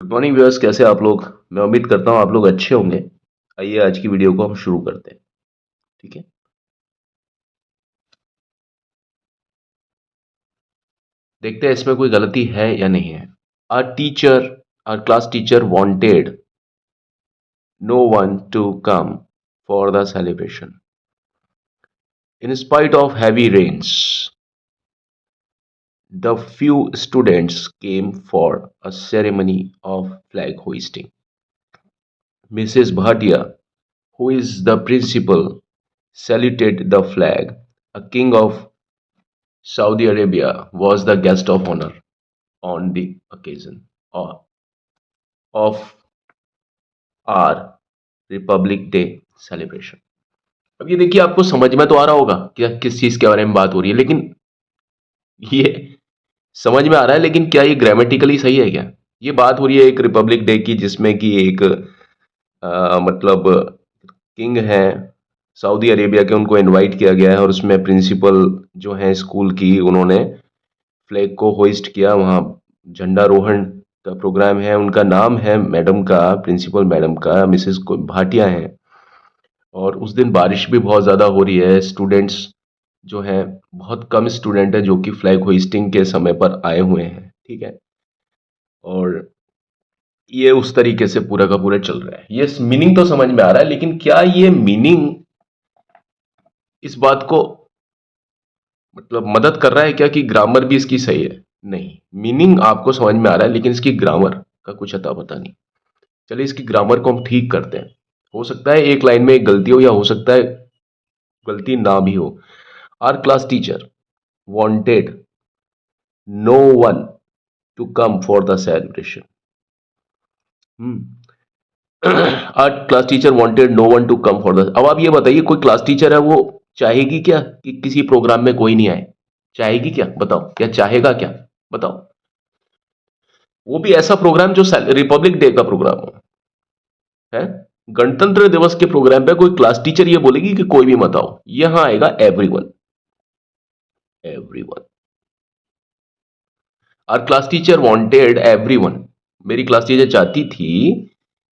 Good morning viewers, कैसे आप लोग। मैं उम्मीद करता हूँ आप लोग अच्छे होंगे। आइए आज की वीडियो को हम शुरू करते हैं। ठीक है, देखते हैं इसमें कोई गलती है या नहीं है। Our teacher, our class teacher wanted no one to come for the celebration in spite of heavy rains. The few students came for a ceremony of flag hoisting. Mrs. Bhatia, who is the principal, saluted the flag. A king of Saudi Arabia was the guest of honor on the occasion of our Republic day celebration. अब ये देखिए, आपको समझ में तो आ रहा होगा कि किस चीज के बारे में बात हो रही है, लेकिन ये समझ में आ रहा है, लेकिन क्या ये ग्रामेटिकली सही है क्या? ये बात हो रही है एक रिपब्लिक डे की, जिसमें कि एक मतलब किंग है सऊदी अरेबिया के, उनको इनवाइट किया गया है और उसमें प्रिंसिपल जो है स्कूल की, उन्होंने फ्लैग को होइस्ट किया। वहाँ झंडारोहण का प्रोग्राम है। उनका नाम है मैडम का, प्रिंसिपल मैडम का, मिसेस भाटिया हैं। और उस दिन बारिश भी बहुत ज़्यादा हो रही है। स्टूडेंट्स जो हैं, बहुत कम स्टूडेंट है जो कि फ्लैग होइस्टिंग के समय पर आए हुए हैं। ठीक है, और ये उस तरीके से पूरा का पूरा चल रहा है। ये मीनिंग तो समझ में आ रहा है, लेकिन क्या ये मीनिंग इस बात को मतलब मदद कर रहा है क्या कि ग्रामर भी इसकी सही है? नहीं, मीनिंग आपको समझ में आ रहा है, लेकिन इसकी ग्रामर का कुछ अता पता नहीं। चलिए इसकी ग्रामर को हम ठीक करते हैं। हो सकता है एक लाइन में एक गलती हो, या हो सकता है गलती ना भी हो। Our class teacher wanted no one to come for the celebration. Our class teacher wanted no one to come for the. अब आप ये बताइए, कोई क्लास टीचर है वो चाहेगी क्या कि किसी प्रोग्राम में कोई नहीं आए? चाहेगी क्या? बताओ, क्या चाहेगा क्या? बताओ। वो भी ऐसा प्रोग्राम जो रिपब्लिक डे का प्रोग्राम हो, है गणतंत्र दिवस के प्रोग्राम पे कोई क्लास टीचर ये बोलेगी कि कोई भी मत आओ? यहां आएगा everyone. Everyone. Our class teacher wanted everyone. मेरी क्लास टीचर चाहती थी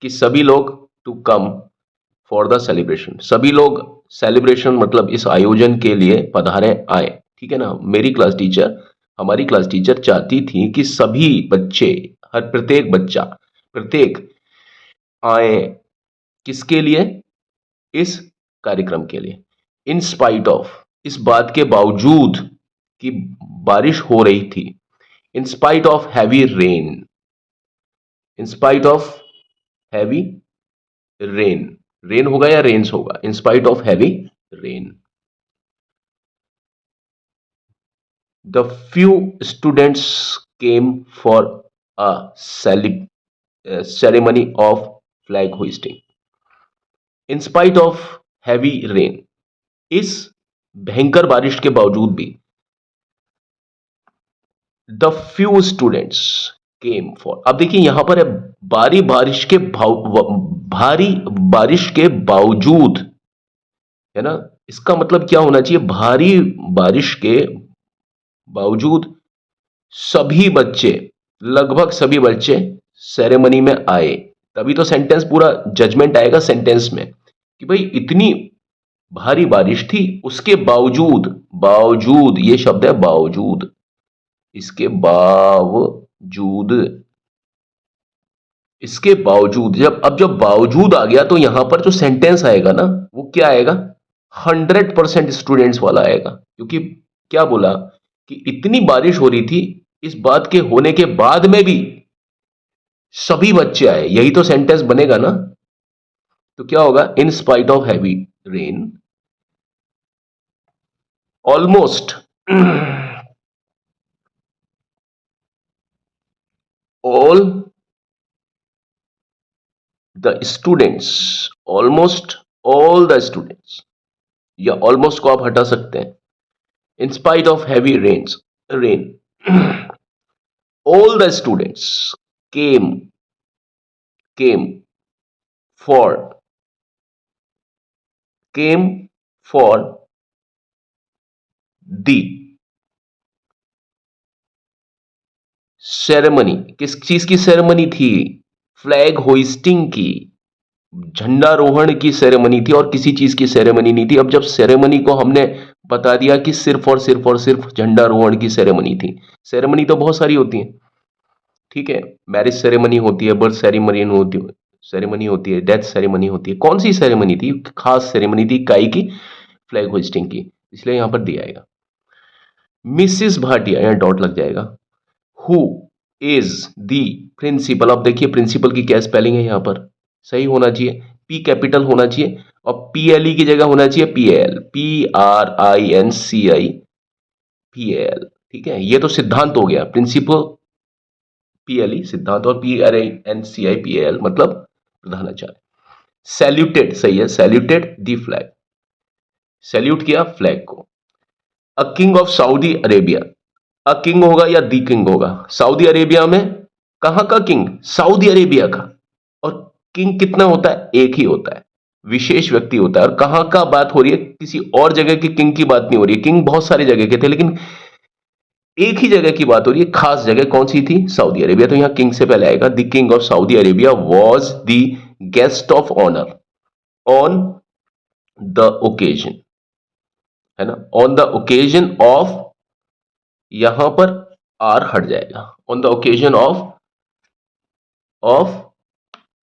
कि सभी लोग to come for the celebration. सभी लोग सेलिब्रेशन मतलब इस आयोजन के लिए पधारे, आए। ठीक है ना। मेरी क्लास टीचर, हमारी क्लास टीचर चाहती थी कि सभी बच्चे, हर प्रत्येक बच्चा, प्रत्येक आए। किसके लिए? इस कार्यक्रम के लिए। इन स्पाइट ऑफ, इस बात के बावजूद कि बारिश हो रही थी। इन spite of heavy rain. In spite of heavy rain. Rain होगा या रेन्स होगा? इन spite of heavy rain, the few students came for a ceremony of flag hoisting. In spite of heavy rain, इस भयंकर बारिश के बावजूद भी, the few students came for. अब देखिए यहां पर है भारी बारिश के भारी बारिश के बावजूद, है ना। इसका मतलब क्या होना चाहिए? भारी बारिश के बावजूद सभी बच्चे, लगभग सभी बच्चे सेरेमनी में आए। तभी तो सेंटेंस पूरा जजमेंट आएगा सेंटेंस में कि भाई इतनी भारी बारिश थी, उसके बावजूद, बावजूद ये शब्द है बावजूद, इसके बावजूद, इसके बावजूद। जब बावजूद आ गया तो यहां पर जो सेंटेंस आएगा ना, वो क्या आएगा? 100% स्टूडेंट्स वाला आएगा। क्योंकि क्या बोला कि इतनी बारिश हो रही थी, इस बात के होने के बाद में भी सभी बच्चे आए, यही तो सेंटेंस बनेगा ना। तो क्या होगा? इन spite of heavy rain, almost all the students, almost all the students, या ऑलमोस्ट को आप हटा सकते हैं। इन spite of heavy rain, all the students came for came for the ceremony. किस चीज की सेरेमनी थी? फ्लैग होइस्टिंग की, झंडारोहण की सेरेमनी थी और किसी चीज की सेरेमनी नहीं थी। अब जब सेरेमनी को हमने बता दिया कि सिर्फ झंडारोहण की सेरेमनी थी। सेरेमनी तो बहुत सारी होती है, ठीक है, मैरिज सेरेमनी होती है, बर्थ सेरेमनी होती है, डेथ सेरेमनी होती है। कौन सी सेरेमनी थी? खास सेरेमनी थी काई की, फ्लैग होइस्टिंग की, इसलिए यहां पर दिया आएगा। मिसिस भाटिया, यहां डॉट लग जाएगा। हु इज दी प्रिंसिपल, अब देखिए प्रिंसिपल की क्या स्पेलिंग है यहां पर, सही होना चाहिए, पी कैपिटल होना चाहिए और पीएलई की जगह होना चाहिए पीएल, PRINCI पीएल, ठीक है। ये तो सिद्धांत हो गया, प्रिंसिपल पीएलई सिद्धांत, और PRINCI मतलब प्रधानाचार्य। सैल्यूटेड, सही है, सैल्यूटेड दी फ्लैग, सैल्यूट किया फ्लैग को। A king of Saudi Arabia, a king होगा या दी किंग होगा? सऊदी अरेबिया में कहां का किंग? सऊदी अरेबिया का। और किंग कितना होता है? एक ही होता है, विशेष व्यक्ति होता है। और कहां का बात हो रही है? किसी और जगह के किंग की बात नहीं हो रही है। किंग बहुत सारी जगह के थे, लेकिन एक ही जगह की बात हो रही है। खास जगह कौन सी थी? Saudi Arabia. तो यहां किंग से पहले आएगा। The king of Saudi Arabia was the guest of honour on the occasion, है ना, ऑन द ओकेजन ऑफ, यहां पर आर हट जाएगा, on the occasion of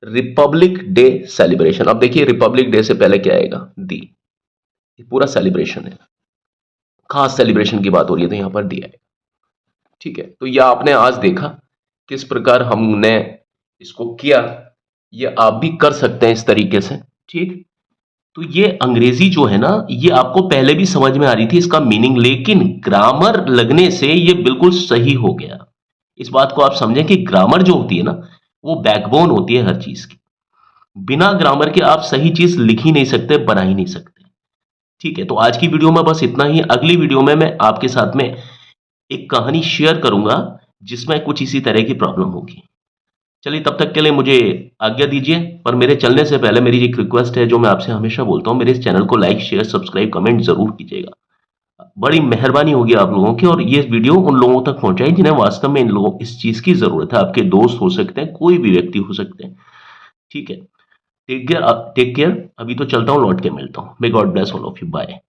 Republic day celebration. अब देखिए रिपब्लिक डे से पहले क्या आएगा? दी, ये पूरा सेलिब्रेशन है, खास सेलिब्रेशन की बात हो रही है तो यहां पर दिया है, ठीक है। तो यह आपने आज देखा किस प्रकार हमने इसको किया, ये आप भी कर सकते हैं इस तरीके से, ठीक। तो ये अंग्रेजी जो है ना, ये आपको पहले भी समझ में आ रही थी इसका मीनिंग, लेकिन ग्रामर लगने से ये बिल्कुल सही हो गया। इस बात को आप समझें कि ग्रामर जो होती है ना, वो बैकबोन होती है हर चीज की। बिना ग्रामर के आप सही चीज लिख ही नहीं सकते, बना ही नहीं सकते, ठीक है। तो आज की वीडियो में बस इतना ही। अगली वीडियो में मैं आपके साथ में एक कहानी शेयर करूंगा जिसमें कुछ इसी तरह की प्रॉब्लम होगी। चलिए तब तक के लिए मुझे आज्ञा दीजिए। पर मेरे चलने से पहले मेरी एक रिक्वेस्ट है जो मैं आपसे हमेशा बोलता हूं, मेरे इस चैनल को लाइक शेयर सब्सक्राइब कमेंट जरूर कीजिएगा, बड़ी मेहरबानी होगी आप लोगों की। और ये वीडियो उन लोगों तक पहुंचाएं जिन्हें वास्तव में इन लोगों इस चीज की जरूरत है। आपके दोस्त हो सकते हैं, कोई भी व्यक्ति हो सकते हैं, ठीक है। Take care, take care. अभी तो चलता हूं, लौट के मिलता हूं। May God bless all of you, bye.